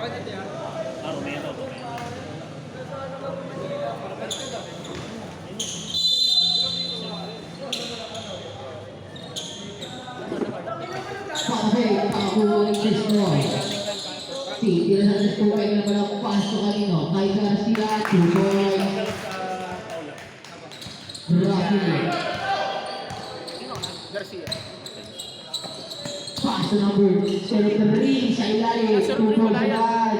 Romero. Okay, pakakuha ng Destroy. Titira sa Destroy na palang paso kanino. Kay Garcia, Tuboy. Rafi. Paso number 03 sa ilalim. Tuboy Bagad.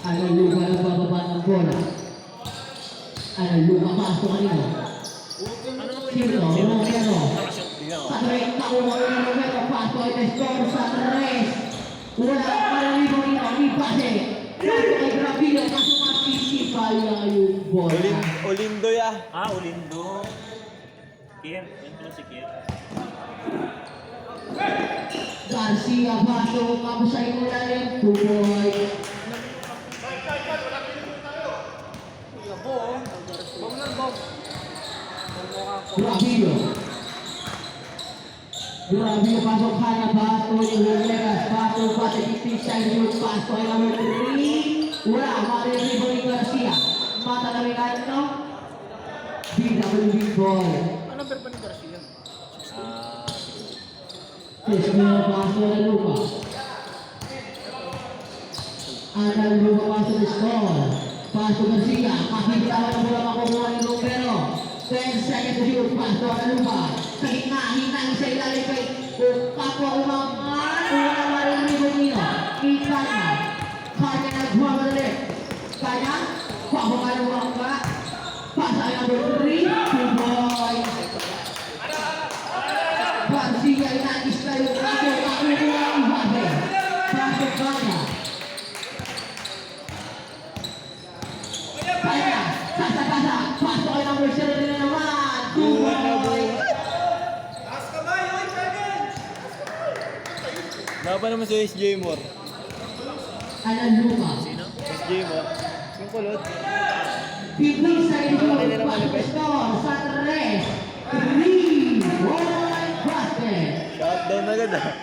Ano lupa ang bababa ng bola? Ano lupa paso kanino? Sino? Romero. Sa 30 ulo ni Romero, paso ay Destroy sa 3. Wala malalibo nito, ni pase. Paso kay Gravino, paso matitipal na yung bola. Olindo ya. Olindo. Kier. Ito si Kier. Garcia, paso, kapos sa ilalim. Tuboy. Gravino. Gravino pasok kanya, paso ni Vegas, paso pati sa inyo, paso ay number 3. Wala, malilibo ni Garcia. Mata na may kanto. BWB ball. Ano number ba ni Garcia? Tesmino paso na lupa. Anal lupa paso ni Skol. Paso Garcia, makikita mo na bola makukuha ni Romero. 10 seconds to shoot, paso na lupa. Sa gitna, hinang sa ilalim kay kapwa umangan. Una marilibo nino. Ikanya. Kanya nagmamadali. Kanya, pabukan umangka. Pasa ay number 3. Tuboy. Garcia inagis na yung ako. Kakukuha ang base. Paso Kanya. Kanya, kasa-kasa. Paso ay number 0 na naman. Tuboy. Laban naman sa SJ Moore. Alan Luma. SJ Moore. Yung kulot. Pipis sa inyo. Pastor sa 3. 3. Roy Basket. Shutdown agad ah.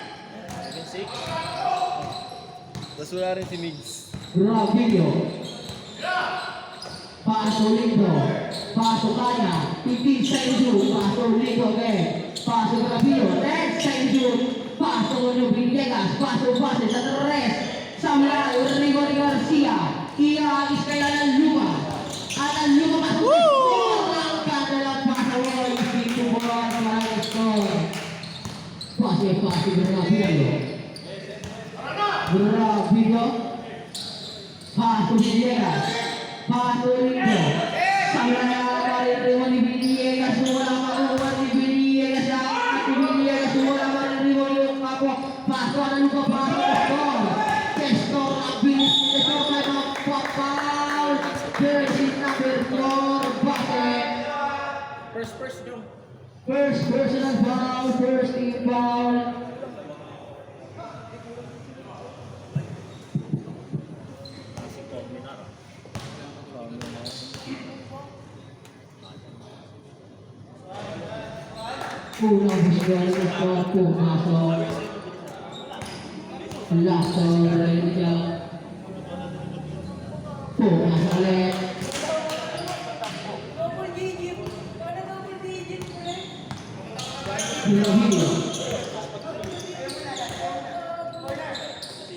Tapos wala rin si Migs. Ravillo. Paso Lindo. Paso Kanya. Pipis sa inyo. Paso Lindo again. Paso Ravillo. Next sa inyo. Paso ni Villegas. Paso base sa 3. Samuel Rodrigo de Garcia. Iagis kay Alan Luma. Alan Luma pasok. Ang kanilang pasaway. Dito mo ang maraming score. Pase Ravillo. Ravillo. Paso Villegas. Paso Lindo. Samuel Rodrigo ni Villegas. Wala makuha ni Villegas. At Villegas wala mariribo yung kapwa. Paso Alan Luma. Paso Testor. Testor ang bilis ni Testor kay magpapaul. Jersey number 4. Basket. First go. First personal foul. First team foul. Unang visual ng score. Pumasok. Lasso rin siya. Pumasok ulit. Pinahilo.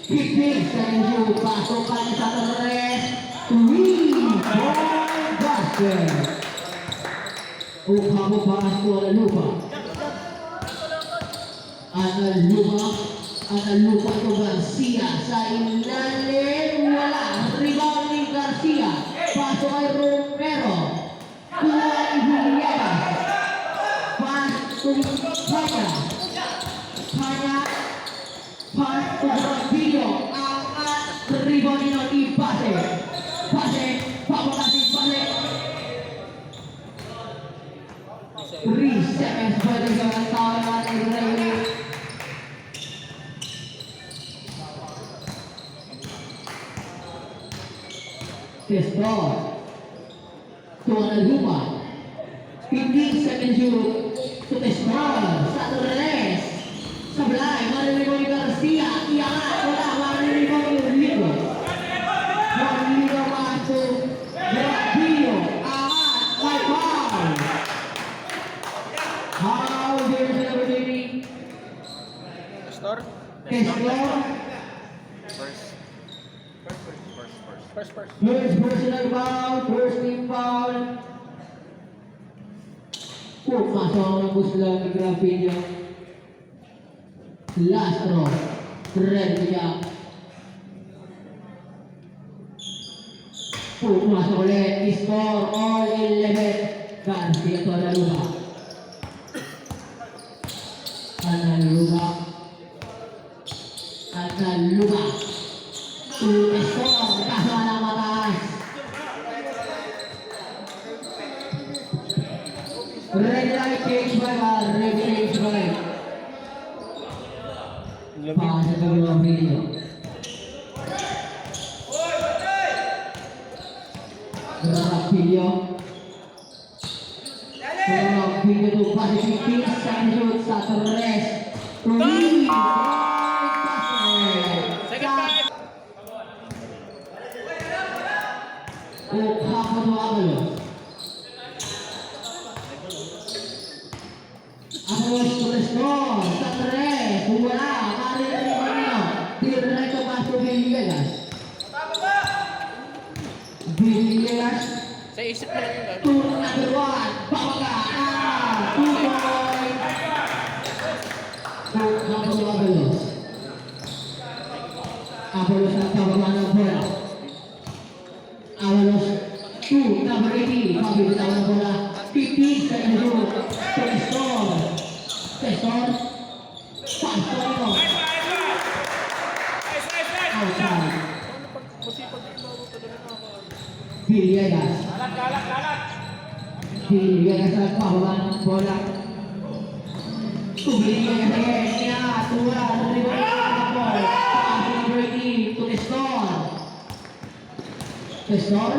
Pipig sa inyo. Pasokan sa 3. 3. Basket. Ukha mo paas ko ang lupa. Ang lupa ko Garcia sa ilalim. Wala. Rebound ni Garcia. Paso ay Romero. Kuha ni Villegas. Paso Kanya. Paso Ravillo. Ang rebound nino ni Pase. Papakasin Pase. 3 seconds pa rin sa tawanan ni Reyes. Testor. Tuan Luma. 15 seconds shoot to Testor. Sa 3. Sablay. Mariligo ni Garcia. Testor. First. First personal foul, first team foul. Masuk ang bus lang ni Gravillo. Last throw. Red niya. Masuk ulit. Score all 11. Garcia Analuga. Analuga. Score. Kaso na mataas. Red light change by bar. Red change by. Pasa ke Gravillo. Gravillo tu pasi tipis, sanjut satu res. Second time. Abulos tulis mo, satu res, wala, kari dari mana? Direkto masuk Villegas. Villegas. Sa isip mo lang yun. Turun number 1, Babagaan, 2 points. Abulos ang tawagan ng bola. Abulos 2, number 80, pabibitawan ng bola. 50 sa inyo. Testor. Pastor. Outside. Villegas. Villegas ang pahawan ng bola. Villegas niya. Tura. Pastor Brady to Testor. Testor.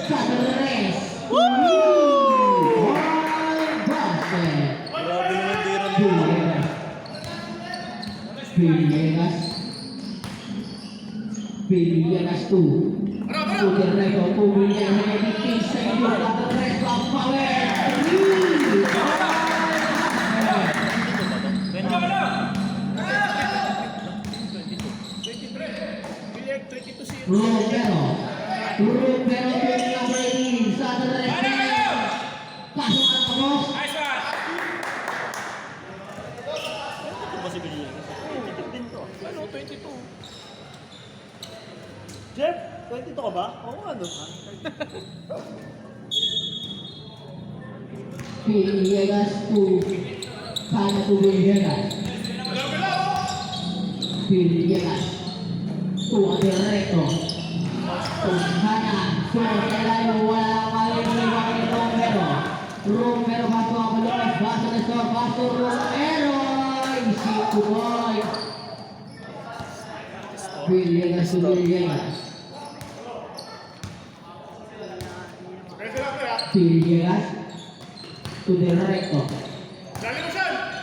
Caceres. Basket. Grabe naman tira nila. Villegas 2. Directo to Villegas hanya bikin senior Caceres Lampawet. Bilyag 22 si Romero number 18 Caceres. Pasukan ke bos. Ito ba si Billy? Titip din to. Ano, 22. Jeff, 22 ka ba? Oo nga no. Villegas 2. Sana to Villegas. Villegas. Tuwa direkto. Sana. Suelayo wala maling liwang ni Romero. Romero bato ang balon. Bato na store. Bato Romero. Isi Kuboy. Villegas to Villegas. Villegas to directo.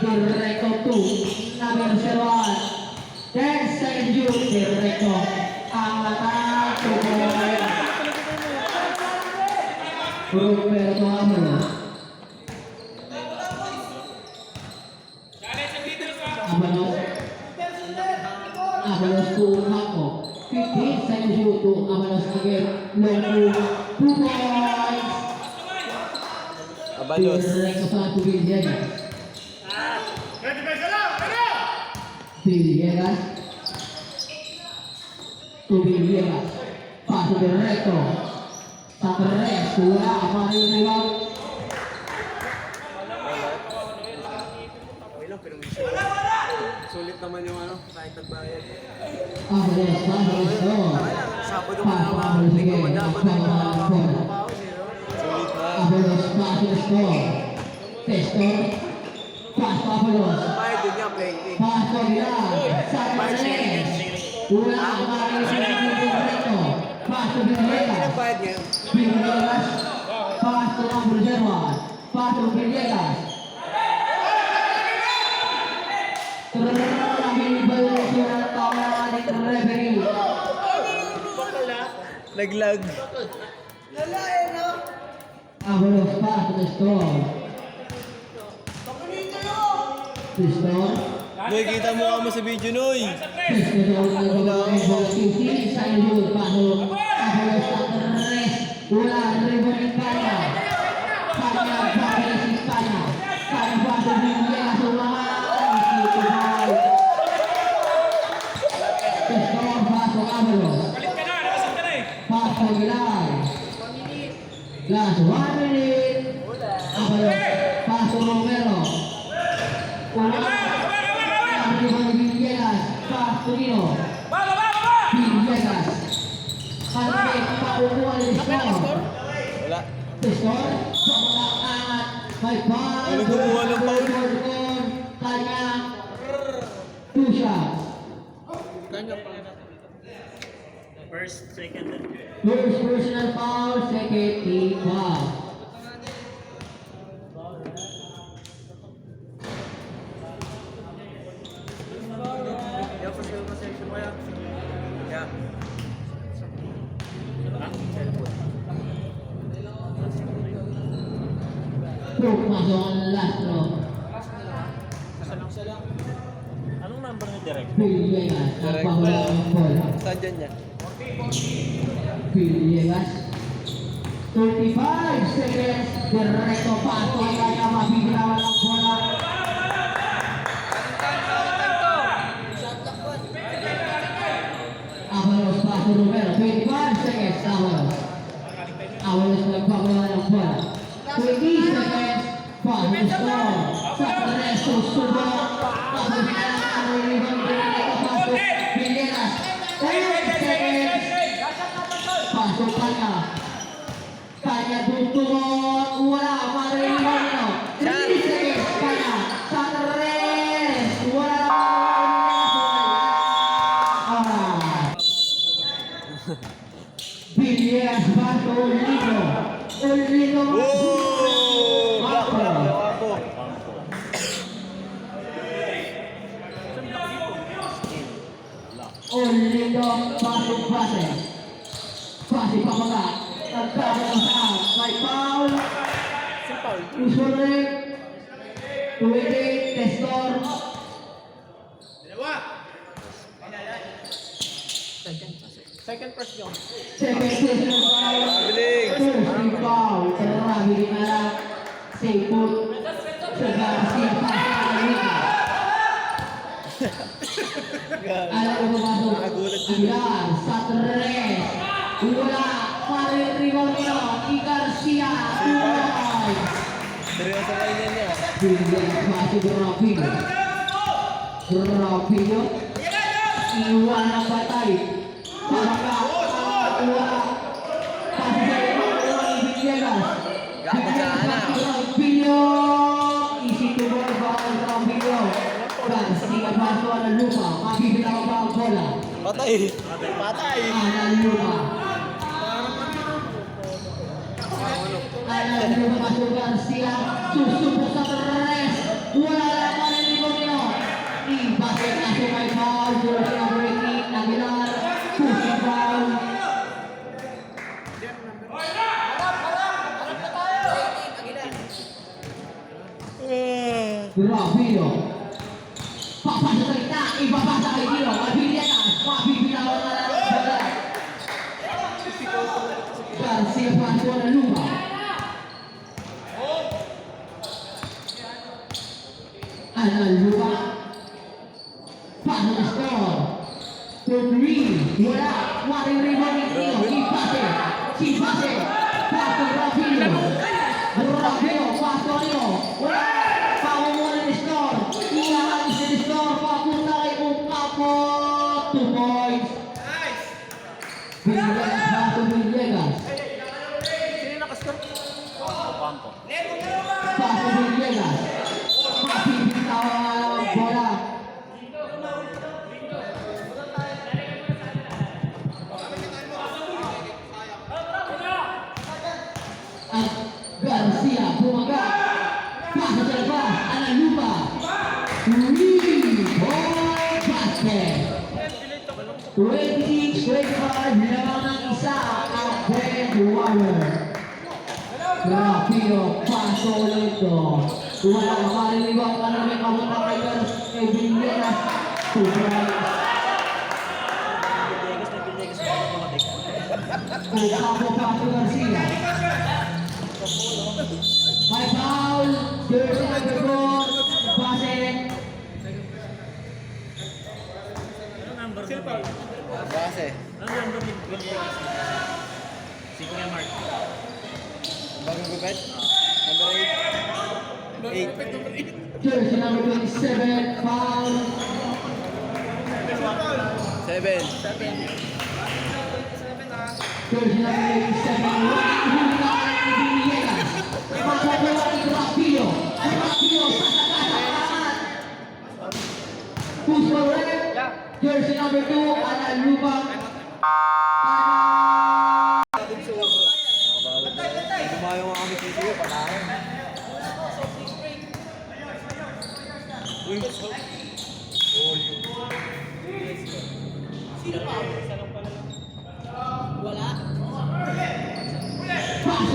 Directo to number 01. Dan selanjut directo. Ang mata Kuboy. Roberto Amoros. Amoros to Hako. 15 selanjut to Amoros again. Long 2 points. Abalos. Directo sa Villegas. Villegas. To Villegas. Paso directo. Caceres. Wala. Mario Ribang. Sulit naman yung ano, kahit nagbayad. Amoros. Sabado Amoros again. Sulit na. Amoros. Paso. Testor. Paso Amoros. Bayad din niya, plenty. Paso nila. Caceres. Wala. Mario Ribang. Paso Villegas. Bayad niya. Villegas. Paso number 01. Paso Villegas. Naglag. Amoros paso Testor. Testor. Noy, kita mo mo sa video, Noy. Last 1 minute. Paso Romero. Villegas, Pastorino. Villegas. Kalbek, pakukuha ng score. Wala. Score, sobrang angat. May ball. Ano kumuha ng foul? Kanya. 2 shots. First, second, and First personal foul, second team foul. Yan, pasal section mo yan. Yeah. Stroke, masuk ang last row. Anong number ni Direk? Villegas, Direct nagpahula ba? ng bola. Saan dyan niya? Villegas. 35 seconds. Diretso paso kaya mabibitawan ang bola. Avalos paso Romero. 25 seconds. Avalos. Avalos nagpahula ng bola. 20 seconds. Paso score. Sa Resto Subok. Paso Villegas. Paso Villegas. 10 seconds. Paso kanya. Kanya tutungon. Wala. Marino. 3 seconds. Kanya. Sanres. Wala. Villegas. Paso Olino. Olino. Oh! Black, black, ako. Olino. Paso pase. Pase pababa. Nagkakaroon sa may foul. Usually, Tuwede, Testor. Second first yun. Second session foul. Biling. First foul. Terlalu di mana Seiput Segarsi Pasarika. Ada yang masuk. Biar Satres. Wala. Mario Rivalino. Garcia. Tuloy. Seryoso kayo niya niya. Villegas masuk Rapino. Rapino. Iwan ang batay. Pamaka. Wala. Pasok sa iwan ni Villegas. Gago sana. Rapino. Isi tubuh bawah Rapino. Garcia masuk ang lupa. Mabibilang pa ang bola. Patay. Patay. Ang lupa. Ang lupa masuk Garcia. Susubok sa Torres. Wala naman ang Ligonio. Ibasik na sumay foul. Jersey number 18. Aguilar. Pushing foul. Rapino. Papasok sa kita. Ibabasa kay Dino. Mabilitas. Mabibitawan na lang ang bola. Garcia pasok ang lupa. Ang lupa. Pasok ang score. Tudri. Wala. Waring rebound ni Dino. Ipase. Ipase. Pasok Rapino. Rapino. Pasok Dino. Wala. Pamumulan ni score. Iyahan si score. Papunta kay Ucapo. 2 points. Villegas. Pasok Villegas. Campo. Pasok Villegas. Mabibitawan ang bola. At Garcia bumaga. Pasok sa labas. Ang lupa. Rebound basket. 26-25 lamang ng isa ang Ben Warren. Rapino, paso ulit to. Wala ka mariliwag ka namin kamunta kay Villegas. Capo Paso Garcia. May foul, jersey number 4, base. Ano number ba? Base. Ano number ni Villegas? Si Kuya Mark. Bagong gupit? Number 8. Jersey number 27, foul. 7. Jersey number 27, Julian Villegas. Pagkakuha ni Rapillo. Rapillo sa katakan. Push for red. Jersey number 2, Analupa. Lumayo nga kami dito. Palahin.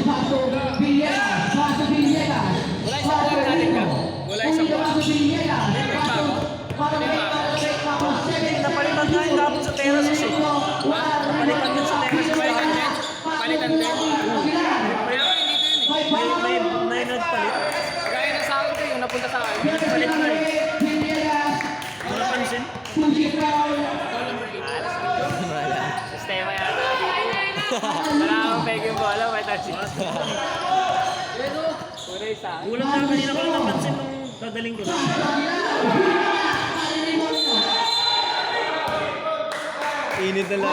Paso Villegas. Paso Villegas. Wala isang buwan natin ka? Wala isang buwan. Paso Villegas. Napalitan nga yung dapat sa terrace kasi. Napalitan yun sa terrace. Palitan din. Palitan din. Kaya ako hindi ko yun eh. May nagpalit. Gaya na sa akin ko yung napunta sa akin. Nagpalit na eh. Wala napansin? Sistema yata dito. Wala akong peg yung bola. May touch it. Pura isa. Gulat na kanina ko lang napansin nung dadaling ko lang. Init na lang.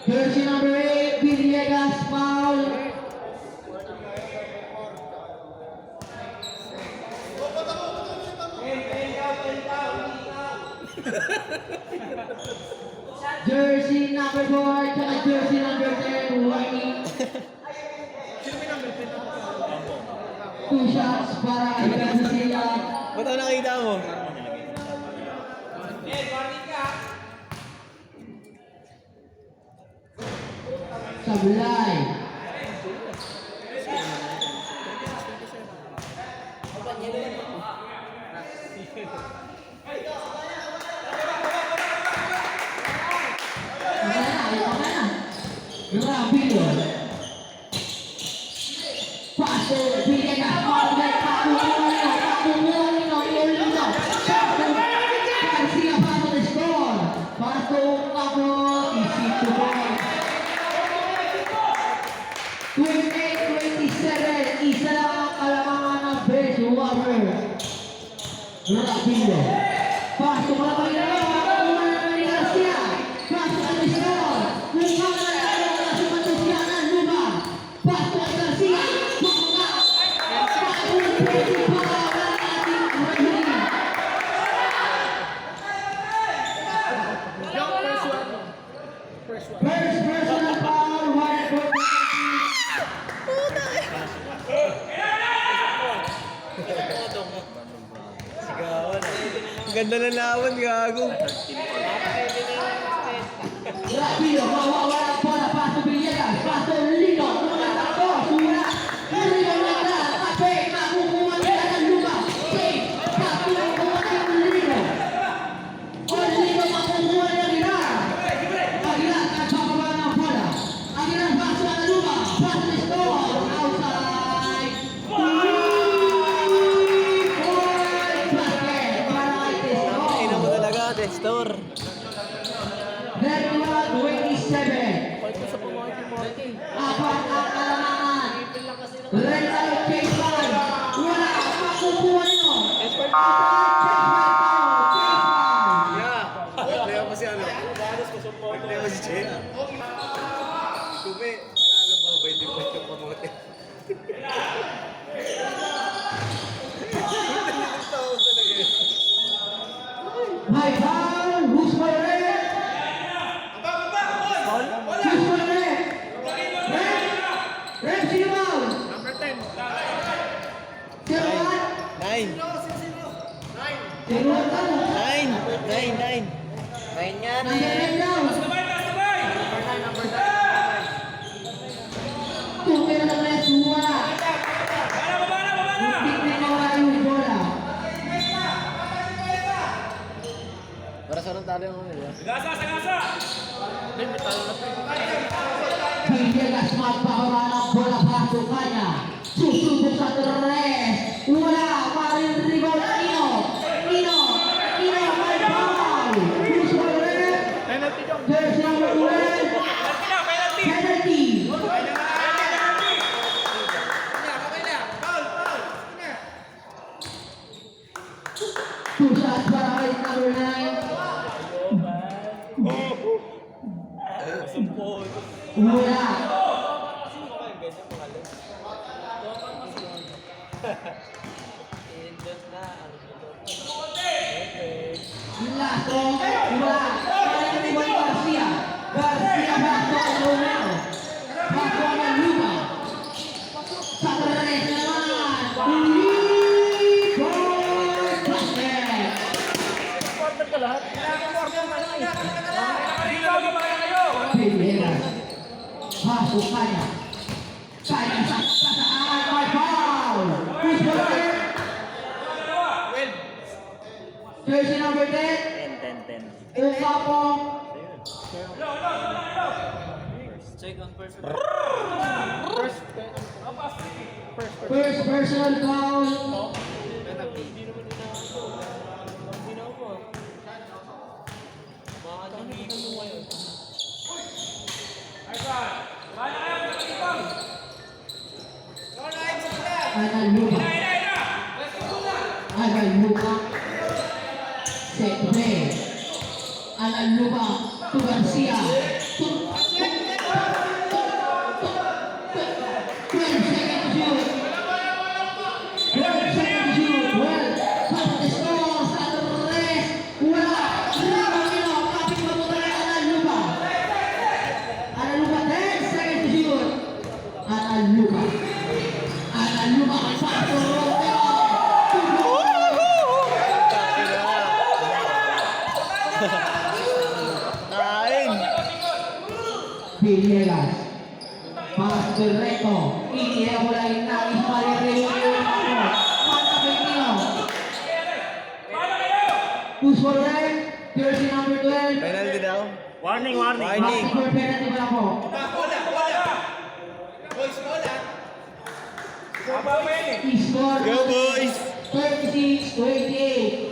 Jersey number 8, Villegas, foul. Jersey number 4, tsaka jersey number 10, Whitey. Two shots para kay Garcia. Ba't ako nakita mo? Sablay. Rapillo. Paso Villegas. Garcia paso de score. Paso Capo y 6 points. 28-27, isa lang ang kalamangan ng Bridgewater. Rapillo. Paso para Panginoon, makakuha naman ni Garcia. Paso sa Listron. Kung makakalaman na si Matusiana, Luba. Paso kay Garcia. Pagka. Paso ng Bridgewater ng ating referee. First personal foul, white for Sigawan. Ang ganda ng lawan, gago. Rapillo, mawawala po na Paso Villegas. Paso Lino, mga takbo, sura. Lino na, kape, makukuha nila ng lupa. Safe, makukuha ng Lino. O Lino, makukuha nila. Aguilar, nagpapaba ng bola. Aguilar, paso ang lupa. Paso ni Stor, outside. Basket, para kay Testor. Ina mo talaga, Testor. Level 27. Apat ang kalamangan. Rental case line. Wala ang makukuha nyo. Yeah. Kaya pa si ano? Kaya pa si Che. Tupi, panalo ba? 20 points yung pamote. Tao talaga yun. May foul. Who's for red? Who's for red? Red? Red, sino foul? Number 10. Sino what? 9. Sino what ka mo? 9 yan Nasa red daw. Number 9. Tupi na ng red. Wala. Villegas magpababa ng bola pasukannya. Susubok sa tres. Wala. Marin rebound. Ino. May foul. Who's for the red? Jersey number 12. Penalty. Two shots para kay number 9. Wala. Lato, wala. Marin rebound Garcia. Garcia back to Romero. Back to Lupa. Sa tres naman. Rebound basket. Villegas. Pasukannya. Kaya sa saan. May foul. Who's for it? Jersey number 10. 10. Ucapo. First personal foul. Analupa. Set play. Analupa to Garcia. 12 seconds to shoot. 12 seconds to shoot. Well, pass the score sa tres. Wala. Ramiro, kapit mabuta kay Analupa. Analupa, 10 seconds to shoot. Analupa. Analupa, pass to Romero. Villegas. Pass Berreto. Ini yang mulai nangis Marin Mata Benino. Who's for red? Jersey number 12. Penalty daw. Warning. Pass for penalty pala po. Score. Go, boys! 36-28.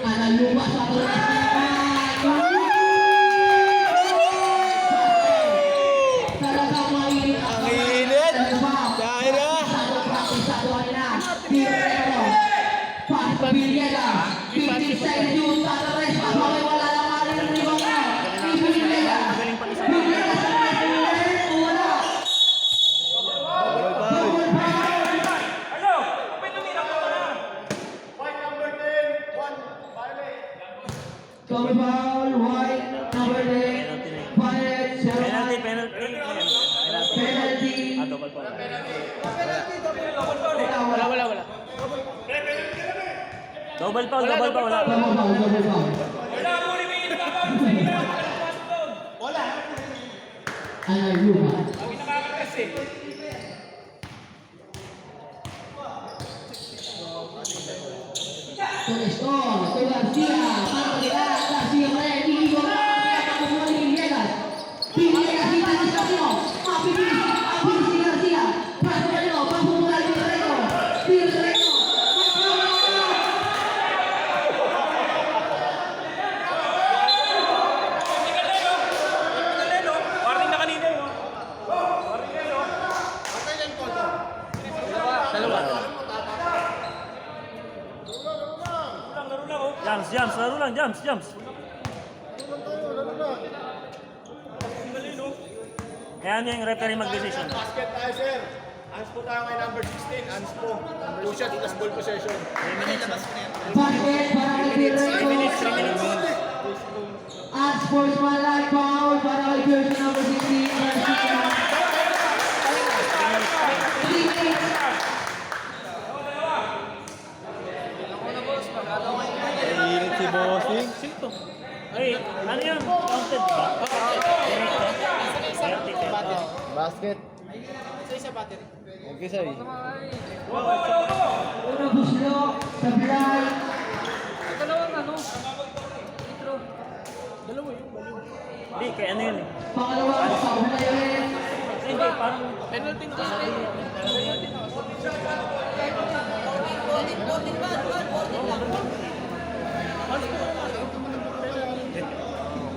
Analupa sa tulis naman. Talagang mainit ang Ang init. Dahil na. Sado kanina. Tirero. Pass to Villegas. 15 seconds yun. Tatares. Pasok. Wala lang Marin rebound na. Villegas. Villegas ang nasulit. Wala. Double foul. Double foul. White. Number 10. Violet. Zero Penalty. Penalty. Double foul. Wala. Double foul. Double foul. Analupa. Score to Garcia. Para nila. Garcia red. Inigo na. Pagkakabungan ni Villegas. Villegas kita di Sabino. Mabilis si Garcia. Paso kanino. Pagpumula ni Tireno. Warning na kanina yun. Jumps. Kaya niya yung referee mag-decision. Basket tayo, sir. Ans po tayo kay number 16. Ans po. 2 shot plus ball possession. Basket para kay Tireno. Unsportsmanlike foul para kay jersey number 16. Garcia. 3 minutes. Init si Bossing. Ay, ano yun? Counted ba? Basket. Oh, Una buslo, sablay. Hindi, kaya ano yun eh. Pangalawa, sablay ulit. Hindi, parang...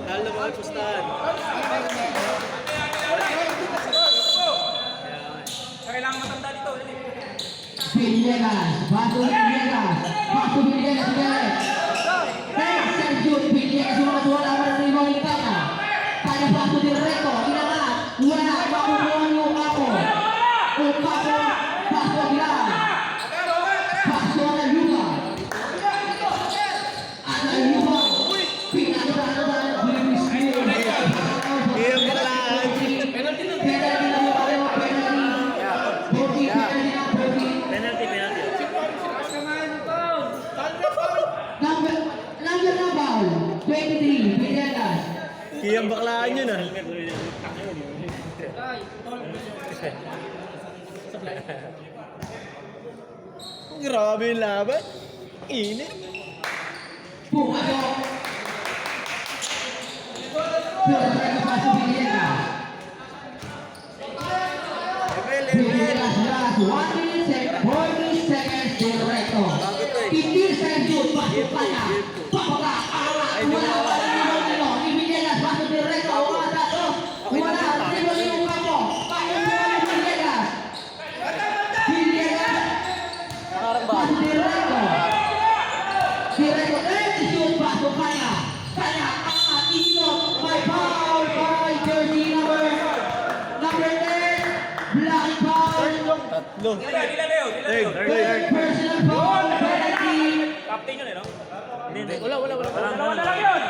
Lalo mga pustahan. Villegas, Bato Villegas, Bato Villegas ulit. Sergio Villegas yung natuwa naman ng limang ikana. Kaya Bato Directo, inangat. Wala, makukuha niyo ako. Upapo, Bato Aguilar. Bato Analuga. Analuga. Pinagdaan, Luis Miguel. Penalty na mo kayo, penalty. Penalty na penalty. Penalty. Number na foul, 23, Villegas. Kiyang baklaan yun ah. Grabe yung laban. Init. Pumasok. Pero nagpapasok Villegas. Villegas last 1 minute, 40 seconds direkto. 15 seconds, pasok pa niya. Papaka, wala nilo. Ni Villegas, pasok direkto. Wala, nilo kampo. Pasok ni Villegas. Villegas, pasok direkto. Direkto, shoot, pasok pa niya. Kaya, inot, may foul by jersey number 10, black foul. Tatlo. Third personal foul, penalty. Captain yun eh, no? Hindi. Wala. Parang lang yun.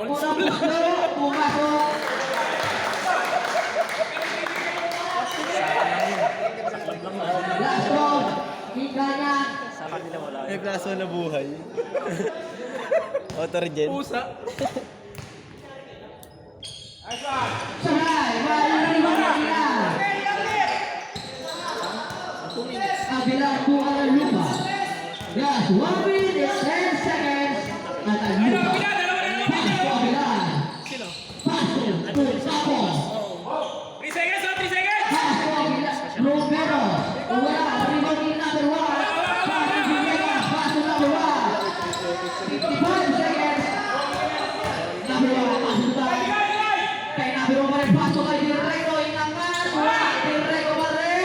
Unang gusto, pumasok. Last round, hika niya. Sa kanila wala May yun. plaso na buhay. Auto-regen. Sabay, maliliwan na sila. Aguilar po ang lupa. Yes, 1 minute, 10 seconds. At ang lupa. Paso Aguilar. Paso, Tapos. 3 seconds, 3 seconds! Paso Aguilar. Romero. Wala, rebounding number 1. Paso Villegas, paso number 1. 55 seconds. Number 1, paso tayo. Kay number 1 pa rin, paso kay Directo. Inangan. Wala, Directo pa rin.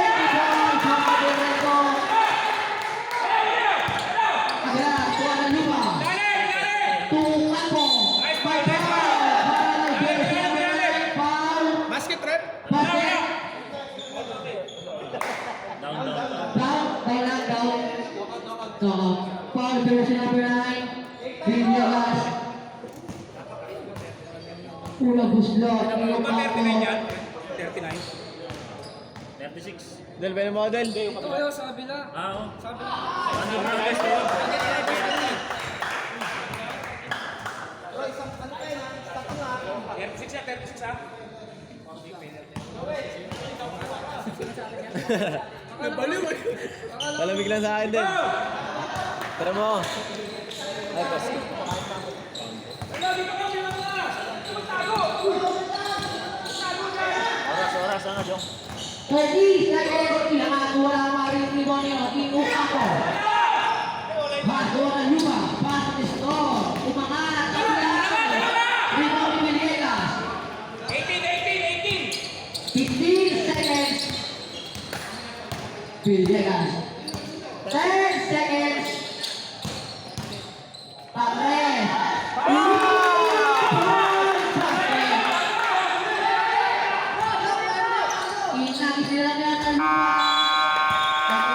Paso Directo. Aguilar, kuha ng lupa. Tumapo. May foul. Jersey number 9, foul. Basket rep. Basket. Down. Down. So, foul jersey number 9, Villegas. Unang buslo, iyong ako. 36. Del ba yung model? Ah, oo. Ano ba guys kayo? Malamig lang sa akin din. Tara mo. Ay, kasi. Oras, ano, Jong? 30 seconds, inangat, wala maring rebound niyo, iyong ako. Bago ng lupa, pass ni Store, umangat, rebound ni Villegas. 15 seconds. Villegas. 10 seconds. Pares. Inang sila niya ng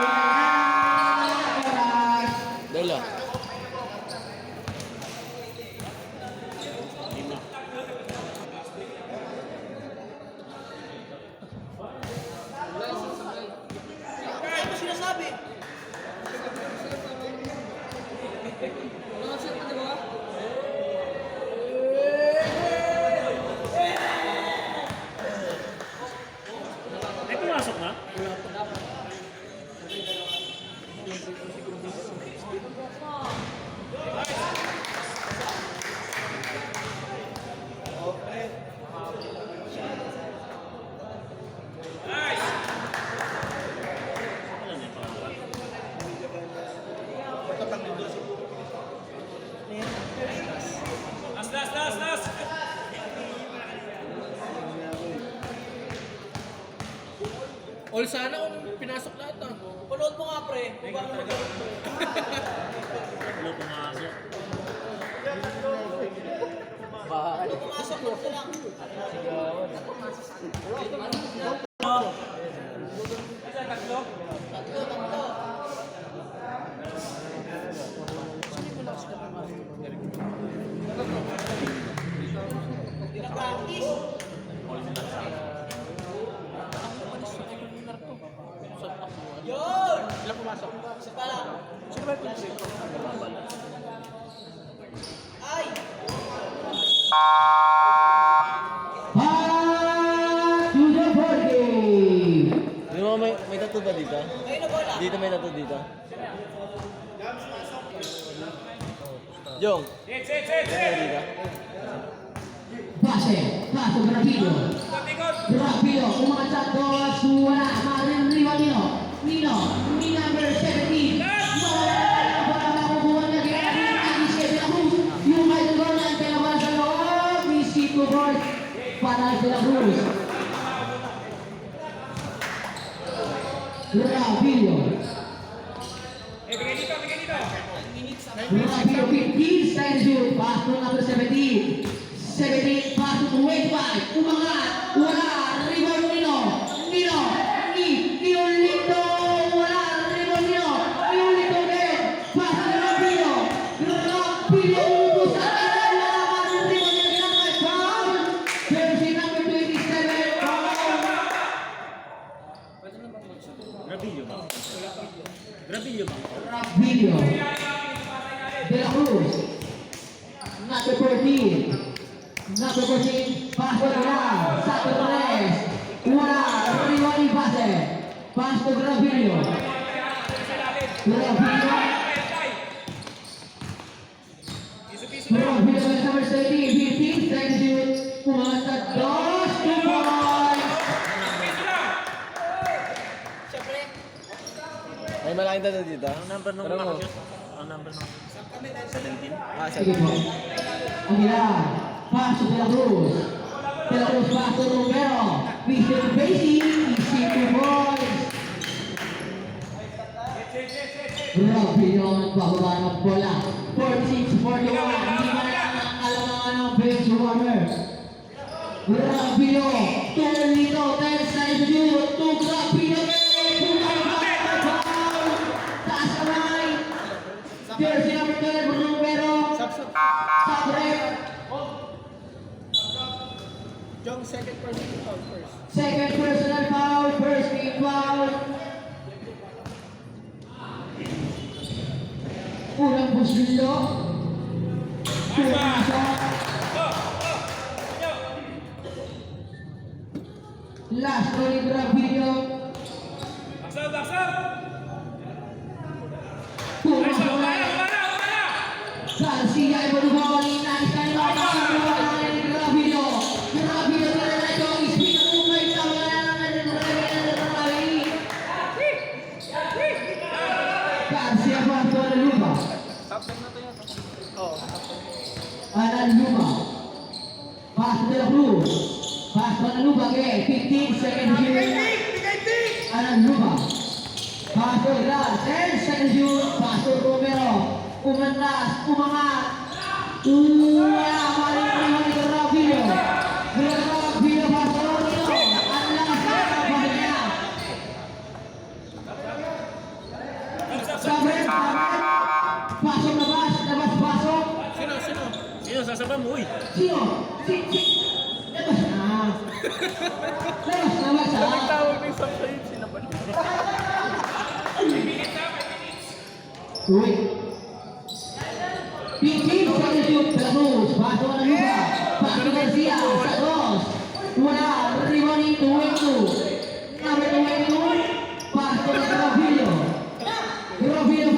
lupa. All sana kung pinasok lahat ah. Panood mo nga, pre. Kung paano mag-load mo. Pumasok mo ito lang. Yun! Ilan pumasok? Isa pa lang. Sino ba yung ay! Back to the ball game. Di mo may tattoo ba dito? Kayo na bola. Dito may tattoo dito. Jong. Pase, pasok Grapido. Grapido, umangat sa dos, wala, maring rival Nino, number 17. Mawala para makukuha niya kaya ang isip na Cruz. Yung idol goal na ang pinabala sa loob, ni Sito Boy, para sa Cruz. Grapido. Grapido 15, side shoot, pass to number 17. 17, pass to 25, umangat, wala, rebound Nino, Lito, wala, rebound Lito again, pass to Grapido, ubusan, wala, rebound Nino, foul, jersey number 27, foul. Rabillo, De La Cruz, number 14. Number 14, pass to Ram, Sato Torres, wala, Riwani Base, pass to Gravillo, number 17, 15, thank you, pumasok, dos, 2 points. May malaking tattoo dito. Ang number nung nakashoot? Ang number nung 17? Ah, Sige po. Aguilar, pass to De La Cruz, pass to Romero, Mr. Basie, easy 2 points. Gravillo nagbababa ng bola. 46-41. Hindi man lang ang kalamangan ng bench warmer. Gravillo. Tulito. 10 sides shoot. To Gravillo. Taas kamay. Jersey number 12. Romero. Sabre. Jong, second person foul first. Second personal foul. First team foul. Unang Busbillo. Pumasok. Last goal ni Gravillo. Pumasok na. Garcia Evolution. Nice time out. Gravillo. Gravillo diretso. Ispin ang umay. Tama na ng Rally. Garcia pass to Analuba. Analuba. Pass to De La Cruz. Pass to Analuba again. 15 seconds here. Analuba. Pass to Gran. 10 seconds here. Pass to Romero. Umantas. Umangat. Wala. Maling ni Gravillo. Gravillo pass to Romero. Ang lakas na. Pass niya. Sabre. Pasok na bas. Labas pasok. Sino sasaba mo? Uy! Sino? Labas na. Labas na, labas na. Tawag ng subscribe sila pa. Uy. 15 seconds shoot. De La Cruz. Paso na lupa. Paso Garcia. Sa dos. Wala. Rebound into Number 22. Paso na Gravillo. Gravillo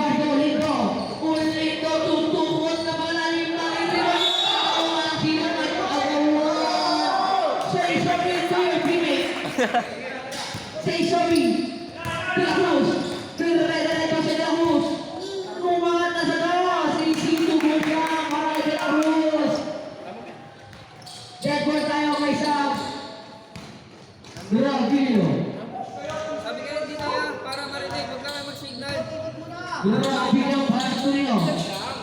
Grabe yung pasto niyo.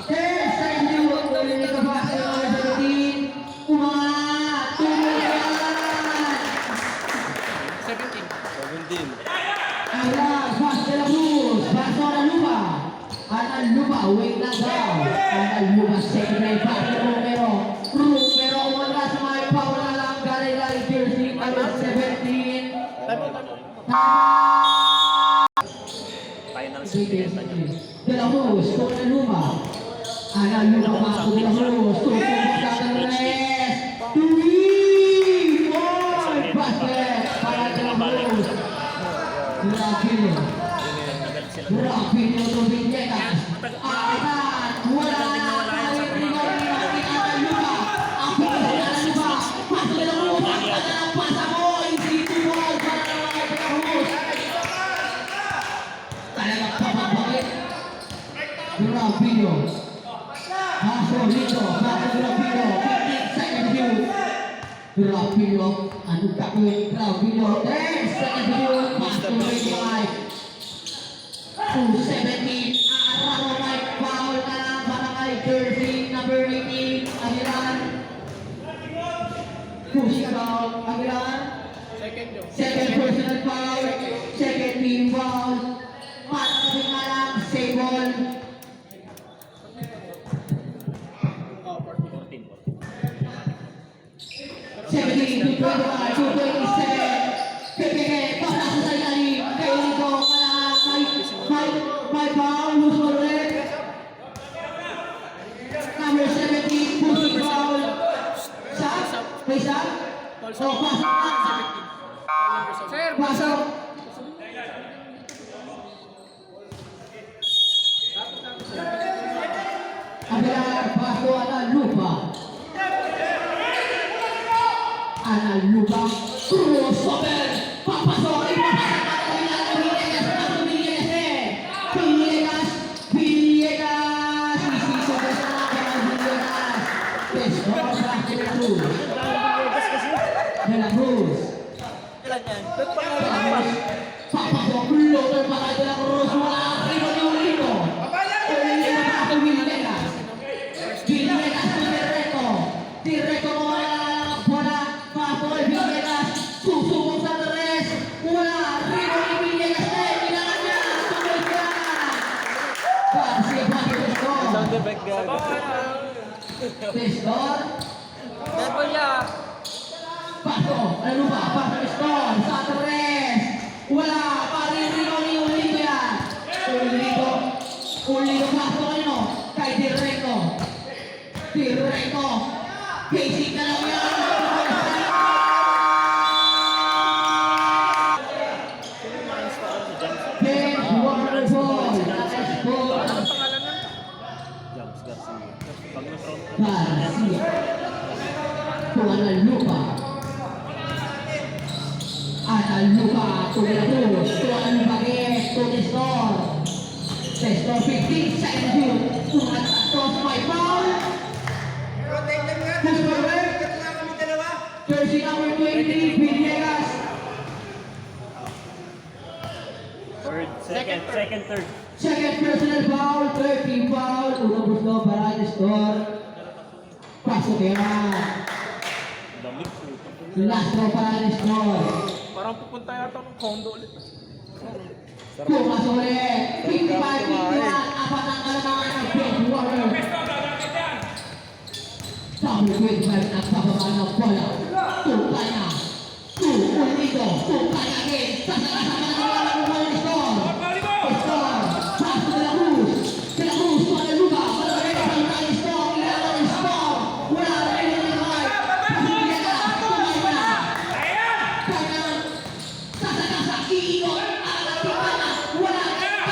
10 seconds yung ulit nito pasto ng number 17. Umangat! Tumulan! 17. Ayan, pasto de la Cruz. Pasto Analupa. Analupa, wait lang daw. Analupa, second line pasto Romero. Romero, wala sa may power na lang. Galing jersey number 17. Final series. De la Cruz, con Analupa. Analupa, pasto de la Cruz. Tutumbok sa Andres. 3-4. Basket para de la Cruz. Grabe. Grabe yung Rodriguez. Aatan. Wala na. Analupa. Ang pinis ng Analupa. Pasto de la Cruz. Pagkata ng pasa mo. Easy ball para naman de la Cruz. Talagang papabakit. Grabe yun. Paso dito. Paso Grapino. 15 seconds yun. Grapino. Ano gagawin? Grapino. 10 seconds yun. Paso dito ay 2-17. Araro Mike. Foul na lang para kay jersey number 18. Agilan. Pushing foul. Agilan. Second personal foul. Second team foul. Maraming nga lang. Save ball. 17 to 25 to 27. Pipigay. Pasok sa ilalim. Kay Rico. May foul. Who's correct? Number 17. Pushing foul. Shot. May shot. Oh, pasok na. Pasok. Aguilar, paso Analupa. Analupa, crossover. Papasok, ipapasok ang Aguilar. Villegas, paso Villegas. Villegas. Isisok na sa mga Villegas. Pesco, paso de la Cruz. De la Cruz. Papasok, floater para de la Cruz. Wala, arriba ni Ulito. Villegas. Villegas directo mo lang bola. Paso kay Villegas. Susubok sa Andres. Wala, arriba ni Villegas. Kailangan niya. Tuloy ka. Garcia Pestor. Sound effect gago. Pestor. Double ya. Paso. Ano ba? Paso Pestor. Sa Andres. Wala. Paririno ni Ulito yan. Ulito paso kanino. Kay Directo. Basic na lang yan. Then, wonderful. James Garcia. Pag na-front. Garcia. Analupa. Analupa. Tumilatos. Analupa guys. Tunistor. Testor 15 seconds yun. Tumatos may foul. Who's correct? Jersey number 23, Villegas. Third. Second personal foul, third team foul. Unang gusto para Testor. Pasok yan. Last throw para Testor. Parang pupunta yata ng condo ulit. Pumasok ulit. 55-51. Apat ang kalamangan ng Bridgewater. Double quick five ang pababa ng bola. Tukay na. Ulito. Tukay again. Sasakasama na bola ng bola ni Storm. Storm. Pass to De La Cruz. De La Cruz. Guadalupe. Malagay na sa ni Storm. Ilangan ni Storm. Wala na rin yung likay. Pasigyan na. Tukay na. Kaya sasakasa. Iingot. Tingnan na. Wala. Kaya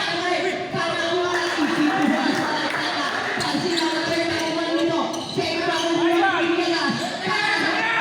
wala. Isipuhan sa lahat na. Pansin na rin ang bola nito. Save back ang bola. Villegas. Kaya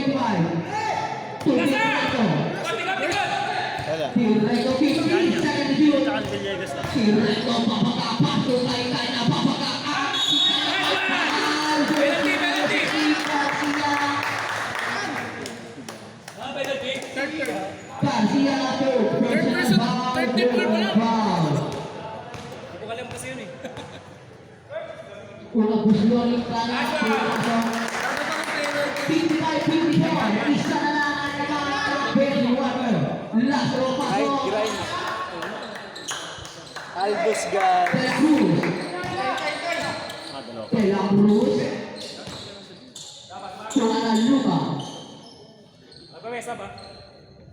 to Directo. Wala. Directo, 15 seconds shoot. Tsaka ni Villegas na. Directo, papagapasok kay Kaya, papagaan. Garcia to personal foul. Bukalim kasi yun eh. Una posisyon ni Kaya. 55-54. Isa na lang ang nakakabeli water. Last row pasok. Grind. Albus guy. De La Cruz. De La Cruz. Joanna Luca. Pagpamesa ba?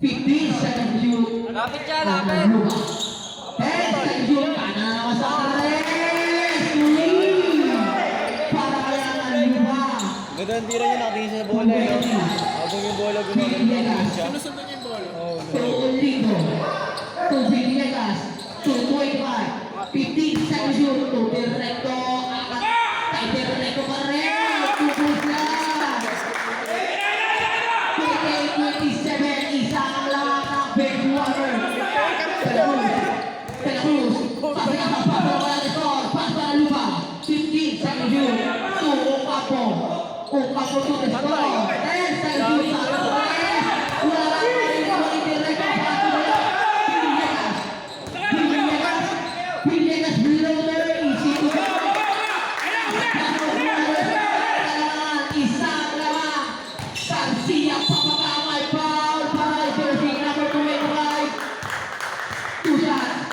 15 seconds shoot. Lapit siya, Ana lapit! Luca. 10 seconds shoot. Ana naman sa tres. Para kay Ana Luca. Ganda ang tira niya, nakatingin siya sa bola eh. No? Habang yung bola gumaganda siya. Sinusundan niya yung bola. Teodolito. To Villegas. To 25. 15 seconds shoot. To Directo. Kay Directo pa rin. Tupos na. 27, isang lang ang bench warmer. De La Cruz. Pasa ka pa para ng score. Pasa na Lupa. 15 seconds shoot. To Ocampo. Ocampo to the score. 10 seconds shoot. Sa tres. Wala lang ang Directo. Villegas floater. Easy to go. Isang lamang. Garcia papakamay foul para jersey number 25. Two shots.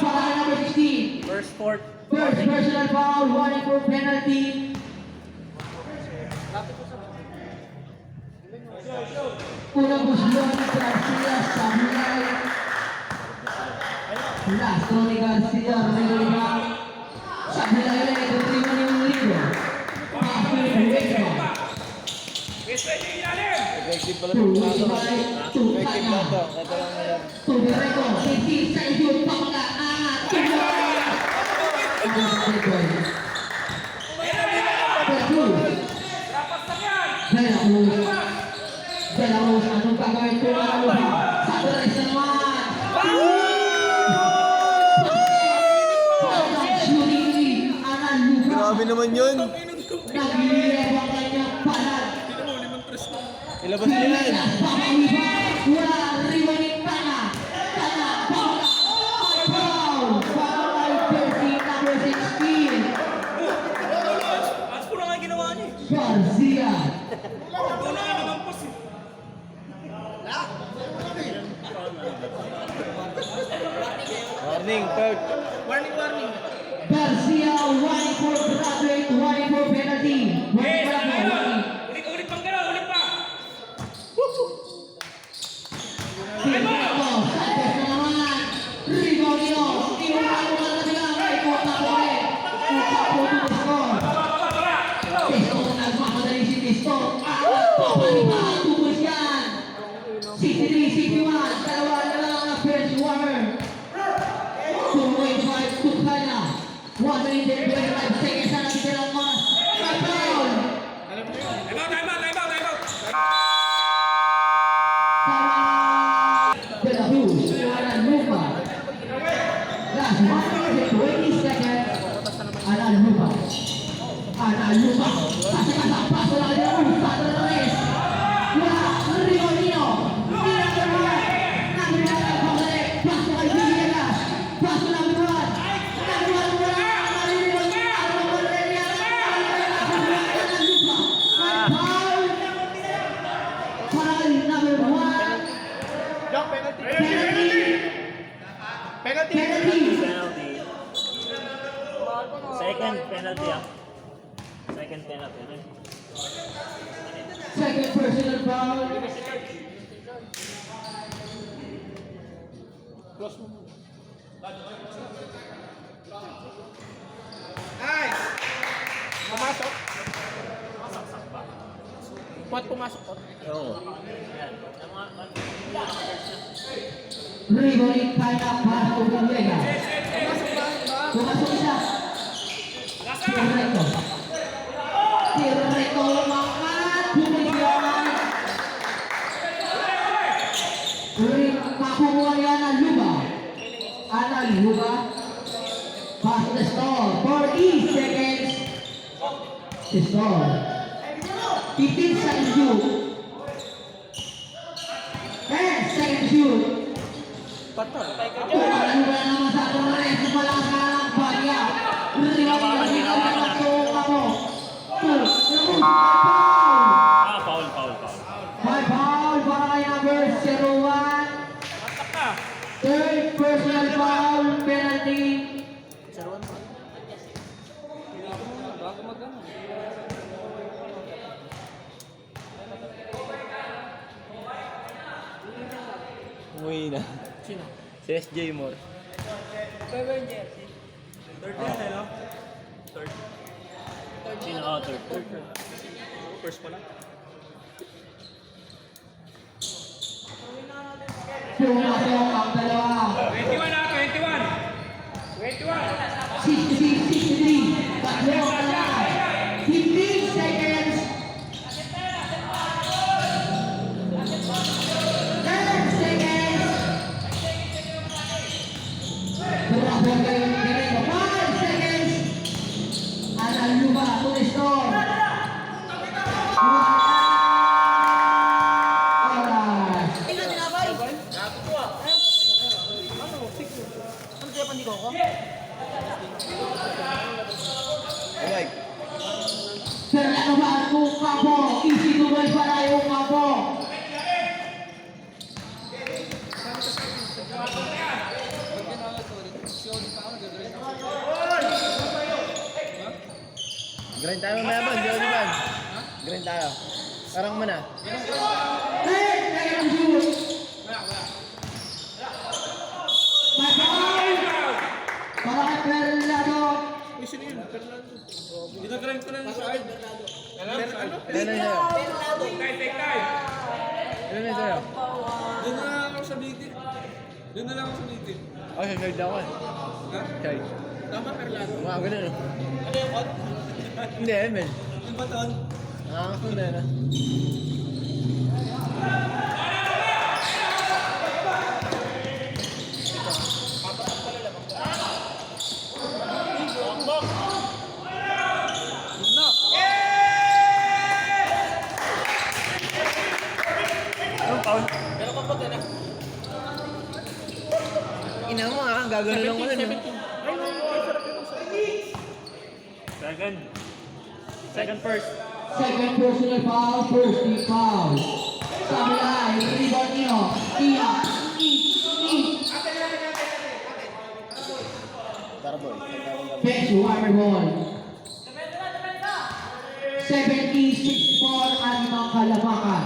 Para number 16. First fourth. First personal foul, warning for penalty. Unang busyon ni Garcia sa hulay. Last throw ni Garcia, Regalina. Sa hulay ulit, tutriman yung ligo. Pasok ni Hueco. Effective pala ng pumasok. Effective lang to. Ito lang nila. To Directo, 15 seconds shoot, papag-aangat. De La Cruz. De La Cruz, anong gagawin ko na ano ba? Sa tres naman. Parang shooting ni Ana Luca. Grabe naman yun. Naglilip ang kanyang palad. Ilabas niya yan. Pamaliba, wala, riwaling Tana. Tana, foul. Foul, jersey number 16. Mas puro nga ginawa niya eh. Garcia. Wala nga naman pas eh. Warning, third. Warning, warning. Garcia, warning for graduate, warning for penalty. Warning for warning. Ulit pang galaw, ulit pa! Directo, Santos na naman. Rigonio, inuman mo na sila. May kota po rin. Kota po to the score. Testo, nagmamadali si Testo. Papalipa, tubos yan. 63, 61, dalawa na lang ang bench warmer. 2.5 to Kaya. 1 minute and 25 seconds na natin silang mas. Foul. Time out! De La Cruz, Ana Lupa. Last 1 minute and 20 seconds. Ana Lupa. Ana Lupa. Pasa-pasa, paso lang De La Cruz. Sa tres. Wala, Rigonio. Nagbilang ang pabalik. Paso kay Villegas. Paso lang buwan. Nagbuwan mo lang. Maririwan mo. Ano ba rin yan? Ana Lupa. Foul. Foul number 1. Penalty. Penalty. Second penalty ah. Second penalty. Second personal foul. Nice! Pumasok? Pot pumasok po. Oo. Rigoling kaya para kung Villegas. Pumasok isa. Directo. Directo umangat. Pumisyon. Luka. Pass to the stall. 40 seconds. The stall. 15 seconds shoot. 10 seconds shoot. Patol. Tumalan ba naman sa Torres? Malakas ka lang. Bagya. Riwag na matuka mo. Ah, foul. May foul para kay number 01. Third personal foul penalty. Bago mag-ano. Umuwi na. Sino? Si SJ Moore. Third yan eh, no? Third. Sino? Oh, third. First pa lang. Pumasok ang dalawa. 21 na, 21. 66-63. Tatlo ang dalawa. 15 seconds. 10 seconds. Grabe ang galing ni Guerrero. 5 seconds. Alan Luba to the store. Oras. Ano kaya pandi ko ako? Alright. Fernando Marco Campo. Easy tuloy para yung Campo. Grind tayo mamaya ba? Hindi ako naman. Grind tayo. Parang mana. Hey, second shoot. Para kay Fernando. Ginagrind ko na lang sa side. Ilan na sa'yo? Take time. Ilan na sa'yo? Doon na lang ako sa meeting. Doon na lang ako sa meeting. Okay, guard ako eh. Ha? Guard. Tama, Perlado. Mga ganun eh. Ano yung code? Hindi, Emel. Yung baton? Nakakasok na yun ah. Anong foul? Pero kapag na. Ina mo ah, gagano lang ko na. Second. Second first. Second personal foul, first team foul. Sablay, rebound niyo. Tia, Tara boy. Bench warmer ball. 70-64 ang mga kalamakan.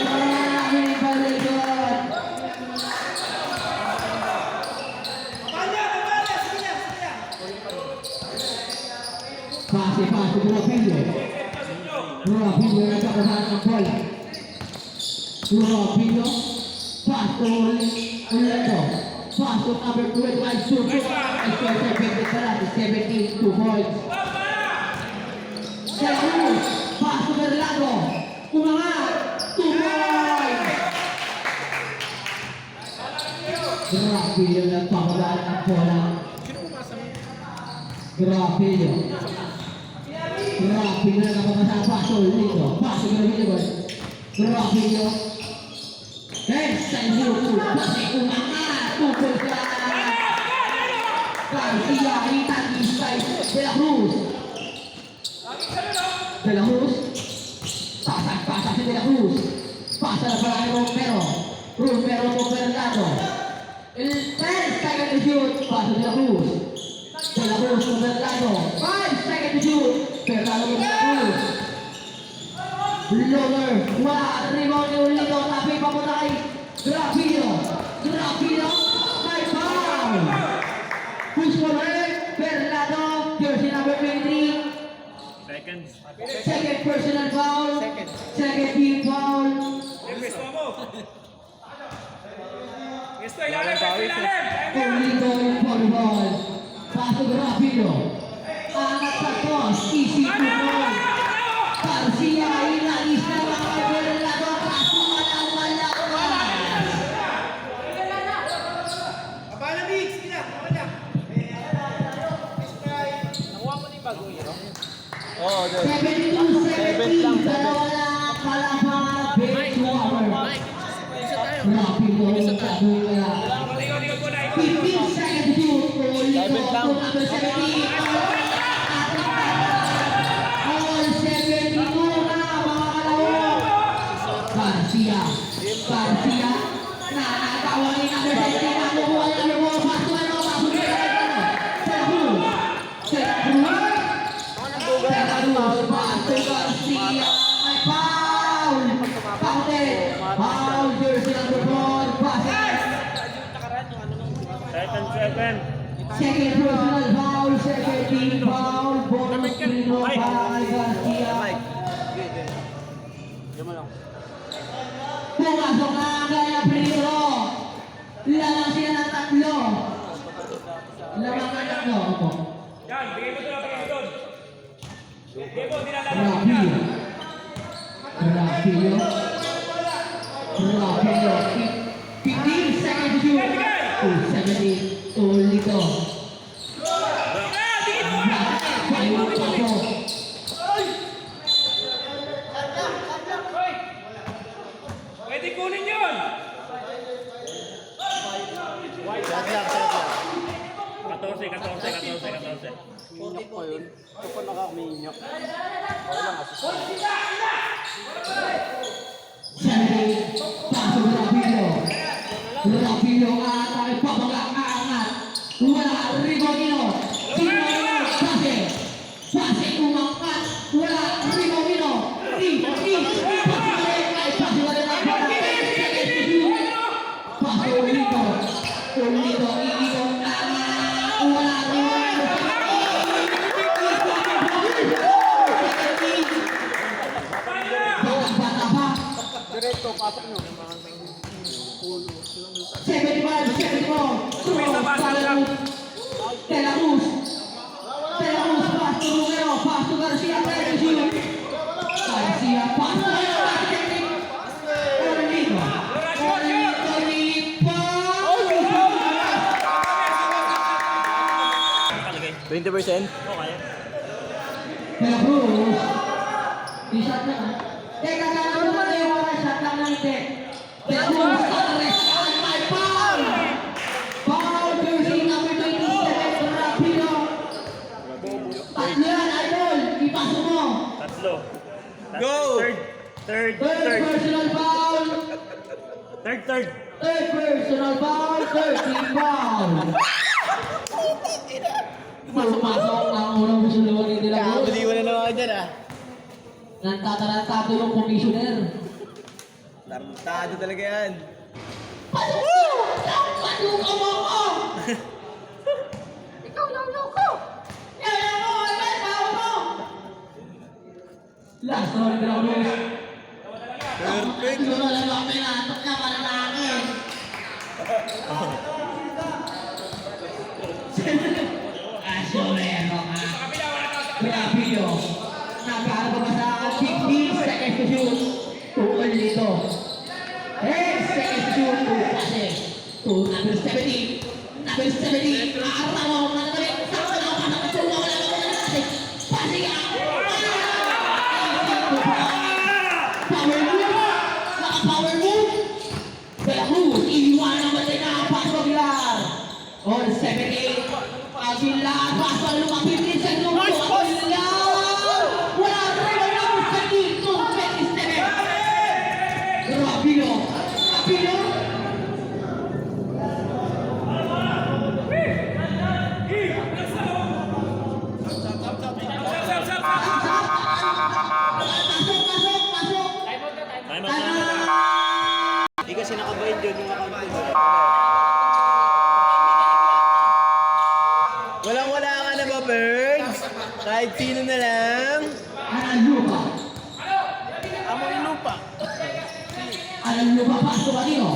Maraming balikan. Pase, Rapillo. Rapillo nagkakasahan ng bola. Rapillo. Paso ulit. Paso number 25, Turco. Ay, 17 2 points. Serrus. Paso Berlado. Umangat. 2 points. Rapillo nagpapagalan ng bola. Rapillo. Rapillo na kapapasang paso dito. Paso Rapillo. Rapillo. Sergio pasi umangat. Tukol ka. Garcia, Ritan, Isay, De La Cruz. De La Cruz. Pasa si De La Cruz. Pasa na pala kay Romero. Romero to Fernando. El 10 second to shoot. Pasa De La Cruz. De La Cruz to Fernando. 5 second to shoot. Fernando to De La Cruz. Lower. Wala. Rebound ni Ulito. Tapi papunta kay Rapillo. Rapillo. May foul. Push forward. Fernando. Jersey number 23. Second. Second personal foul. Second team foul. Gusto mo? Gusto, ilalim. Ulito yung volleyball. Pasok Rapillo. Angat sa toss. Easy to goal. Garcia. Inalis na mga Fernando. Kaso walang malakas. Abala Mix! Oo, 72-17. Dalawa lang. Kalahang. Big Water. Rapido. Kabuhay kaya. 15 seconds shoot. Seven lang. Number 17. All 72 na mga kalahong. Garcia. Nanatawa ni number 17. Nakukuha ni number 4. Pasok na naman. Pasok na naman. Garcia. May foul. Foul. Jersey number 4. Pasok. Second, second. Second personal foul, second team foul, bonus free throw by Garcia. Pumasok na ang kanyang free throw. Lamang siya ng tatlo. Lamang ng tatlo. Opo. Yan, bigay mo doon, bigay mo doon. Bigay mo, dinalaman. Rapio. 15 seconds to shoot. 270. Tulito. Pwede kunin yun. 14. Minyak ko yun. Ito pa nakaminyak. Pasok Rapio. Rapio atake pababa angat. Wala Rigogino. Pase umangkat. Wala Rigogino. Ulito. Wala Diretso, pasok nyo. 75. De la Cruz, paso número, paso Garcia, Garcia, paso Orlito, 20%? Okay. De la Cruz, shot na. Teka, ano ba na yung oras? Shot lang ng ite. De la Cruz, arrest, my foul! Foul, jersey number 27, Rapido. Tatlo yan, idol. Ipasok mo. Tatlo. Go! Third. Third personal foul. Third. Third personal foul. Third team foul. Pumasok ang unang susunod ni De La Cruz. Kabaliwan na naman dyan ah. Nantatarantado yung commissioner. Tarantado talaga yan. Paluka mo ako! Ikaw lang loko! Yan mo! Yan mo! Last one, De La Cruz. Perfect. Ito na lang ang pinatok niya para na akin. Asolero ka. Rapio. Nakaharap pa sa 15 seconds to shoot. Tuol dito. 10 seconds to shoot. Pase. To number 70. Number 70. Araw mo. Nakatabi. Sakto na ako. Nakatulong ako lang. Pase. Pase ka. Power move. Naka-power move. De La Cruz. Iiwanan naman din na. Paso Aguilar. All 78. Aguilar. Paso ang lumapit. 15 seconds to shoot. Aguilar. Wala rin ang number 22. 27. Rapio. Time out na. Hindi kasi nakabayad yun yung account ko. Walang-wala ka na ba, Bergs? Kahit sino na lang. Amoy lupa. Alam nyo ba, pasok ka dito?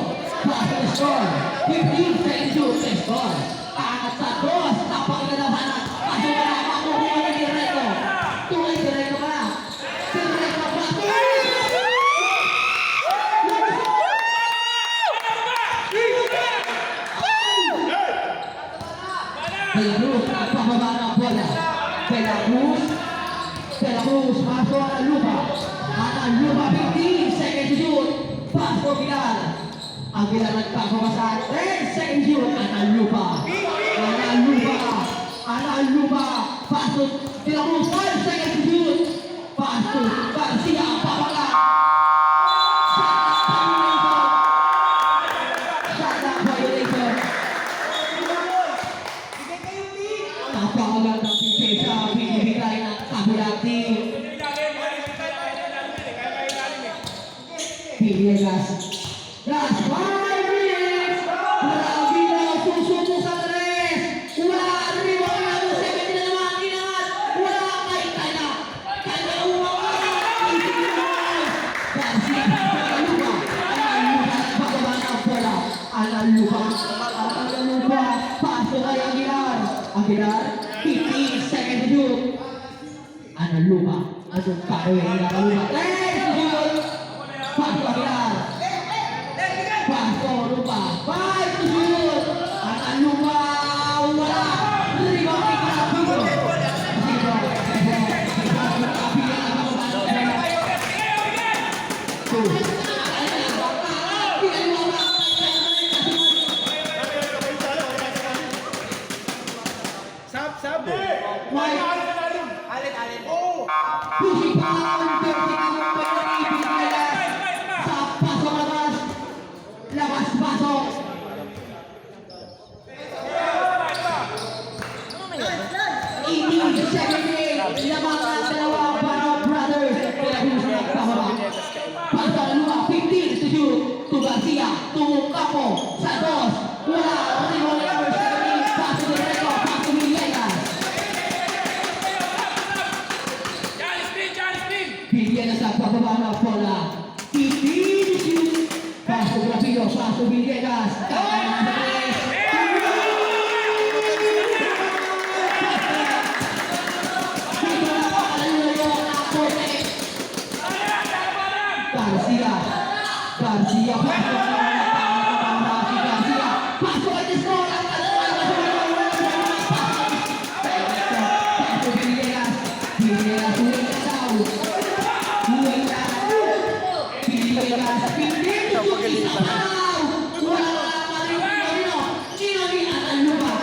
Pasok na score. 15 seconds shoot. Score. Angat sa dos. Tapak ka na banat. Pasok ka na. Makukuha na direto. Tuloy direto ka na. Direto ka na. De La Cruz, pababa ng bola. De La Cruz De La Cruz, pasó a la Lupa. A la Lupa, 15 seconds to shoot. Paso Aguilar. Aguilar nagpapabasa. 10 seconds to shoot. A la Lupa. A la Lupa. A la Lupa. Paso De La Cruz, 5 seconds to shoot. Paso Garcia, papala. Shot violation. Napakagandang pipesa, binibigay ng kabilang team. Villegas. Last 5 minutes. Grabe na, susubo sa tres. Wala, rebound na mo, 70 na naman, inangat. Wala kay Kaya. Kaya umangat. Garcia, Analupa. Analupa, pagkaba ng bola. Analupa. Analupa, paso kay Aguilar. Aguilar, 15 seconds to shoot. Analupa. Anong kawin ng Analupa? 10 to shoot. Paso Aguilar. Paso Lupa. 5 to shoot. Analupa. Wala. Rebound ni Capillo. Pushing down, sa pasok labas. Labas pasok. 18 seconds in. Lamang ang dalawa para brothers. Kaya gusto nagpahaba. Paso na lupa, 15 to shoot. To Garcia, to Capo, Santos. Wala. Rebound number 17. Paso de Reco, paso Villegas. Villegas ang pababa ng bola. 15 to shoot. Paso Grapillo, paso Villegas. Kaya ng tres. Garcia, Garcia, Garcia, paso kay Desmond, paso Villegas, Villegas, uwing na daw, Villegas, wala Marino, Chinobi, Analupa,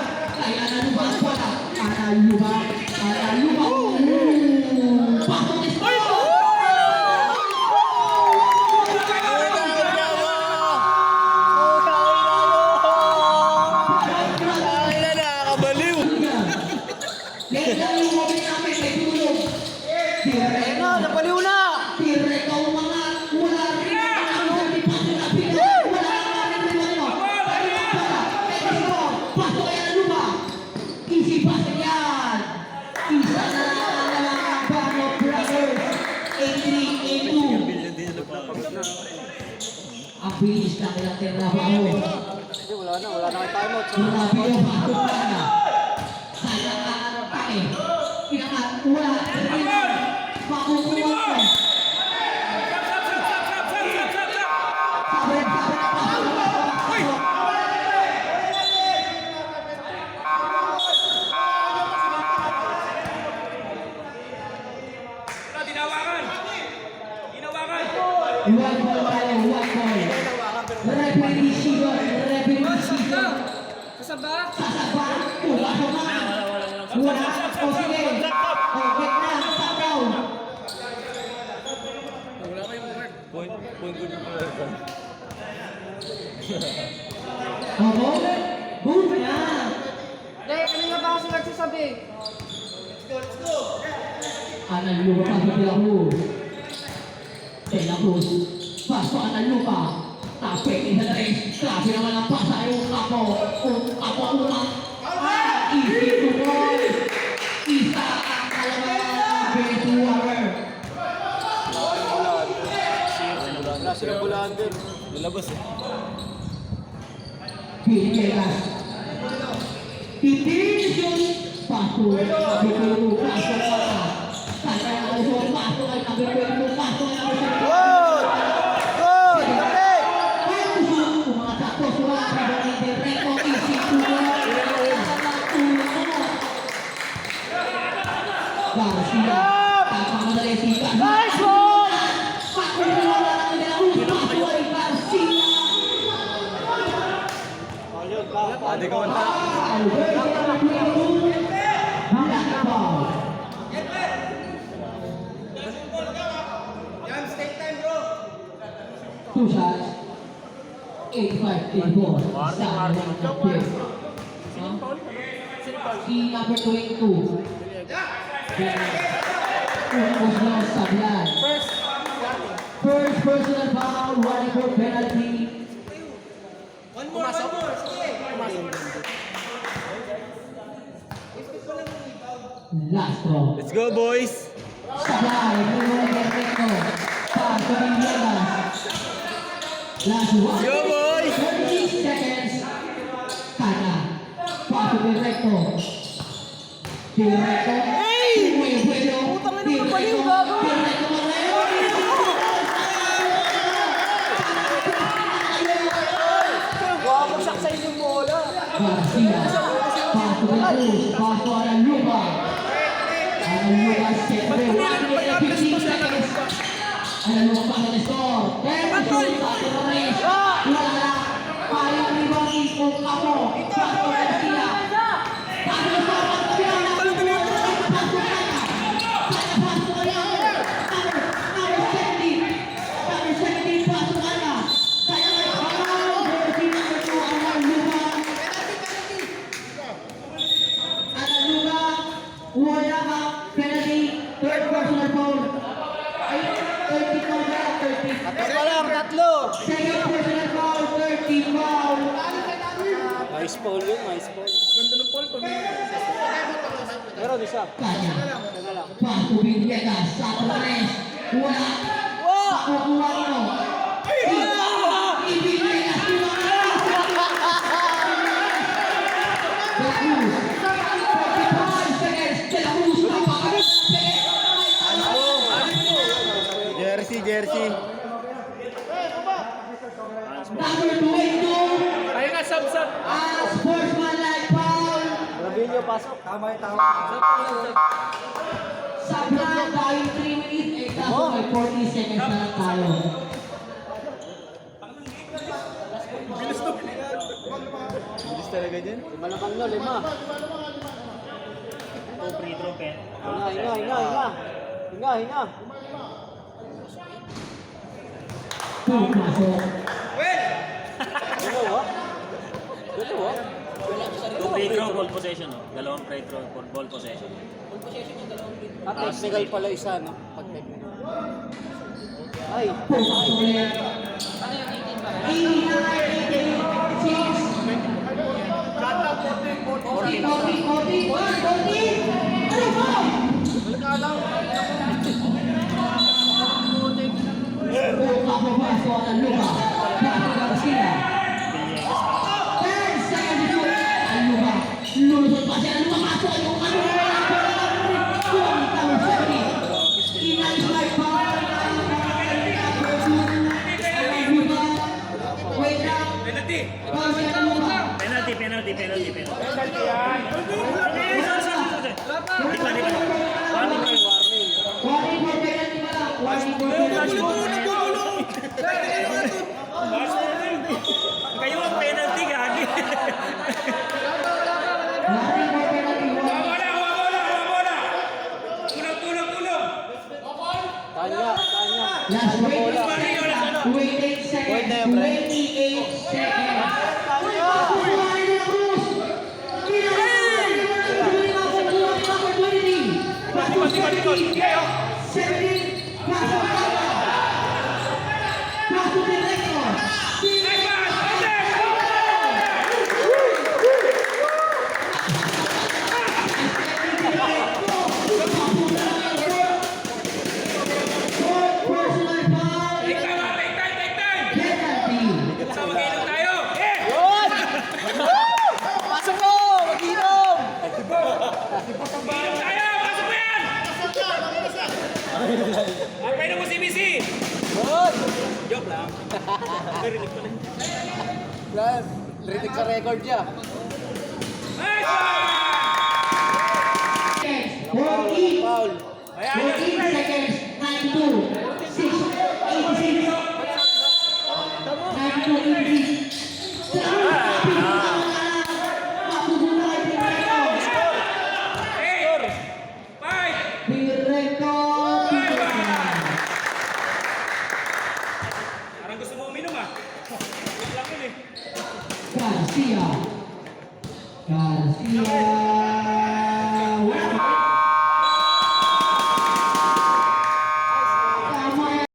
kay Analupa ang bola, Analupa, paso Desmond. Napaliw na! Tireka umangat, wala rin ang di paso na pila, wala ang rin mo. Paso kaya na lupa. Easy pass yan. Isa na ang Bano Brothers. 8-3, 8-2. Ang bilis na kailang trabaho. Wala na kayo timeout. Grabe yung paso na. Sayang ang anong pake. Pinangat, wala. Makukuha ko. One ball tayo, one ball. Referee decision, referee decision. Kasaba? Sasaba, wala ko na. Wala, o sige. O, wait na, stop down. Wala kayong word. Point good yung mga. Opo, boom na. Kanina pa kasi nagsasabi. Analupa pa sa De La Cruz. Paso Analupa. Tapik isa na rin. Grabe naman ang pasa yung Capo. Capo umang. Easy to goal. Isa ang kalaban. Betuarer. Wala silang bulaan din. Lalabas eh. Villegas. Titisyon. Paso. Betuarer. Paso para. Kaya ang usok. Paso ay nagawin mo. Paso ay nagawin mo. Good! Kapit! Umatakos wala pa ba ni Derreco. Easy to goal. Garcia. Pagpamadali si Garcia. Nice one! Pakulola ng dalawang Pasoy Garcia. Pwede ko na. Two shots. 8-5-8-4. Si number 22. Sablan. First personal foul, 1-4 penalty. One more. Last throw. Let's go, boys. Sabay, Bruno Perfecto. Paso Villegas. Last one. Go, boys. 30 seconds. Kaya. Paso Perfecto. Perfecto. Hey! Putang ina mo, baliw, gago. Wabagsak sa inyong bola. Garcia. Paso Cruz. Paso Araluga. Araluga siyempre. 15 seconds. Araluga pa sa score. 10 goals sa Torres. Wala na. Kaya ni Bani kung ako. Paso Garcia. Paso Garcia. Paso Kaya. Paso Kaya. Number 17. Number 17. Paso Kaya. Kaya kaya. Jersey number 2. Araluga. Araluga. Wala ka. Penalty. Third personal foul. Ay, 30 foul ba? 30. Tatlo lang, tatlo. Second personal foul. 30 foul. Nice foul yun, nice foul. Ganda ng Paul pag Meron isa. Kanya. Paso Villegas. Sa Torres. Wala. Wow! Pakukuha mo. Villegas. De La Cruz. 45 seconds. De La Cruz. Napakabit. Jersey. Number 22. Ayun nga, sub. Sportsmanlike foul. Rabinho, pasok. Tama. Sablan tayo 3 minutes. Kaso may 40 seconds na lang tayo. Bilis talaga dyan. Lima lang kang 5. Free throw, Ken. Hinga. Pumasok. Dalawa? Two free throw, ball possession. Dalawang free throw, ball possession. Ah, technical pala isa, no? Pag technical. Ay, Pumasok ulit. Penalty. Di pa. Kayo ang penalty, gagi. Tanya. Last wait 8 seconds. 28 seconds. Pasok mo! Mag-inom! Painom mo si BC! Good! Joke lang. Brian, rinig sa record niya. Foul. Foul. Ayan, Garcia. Garcia.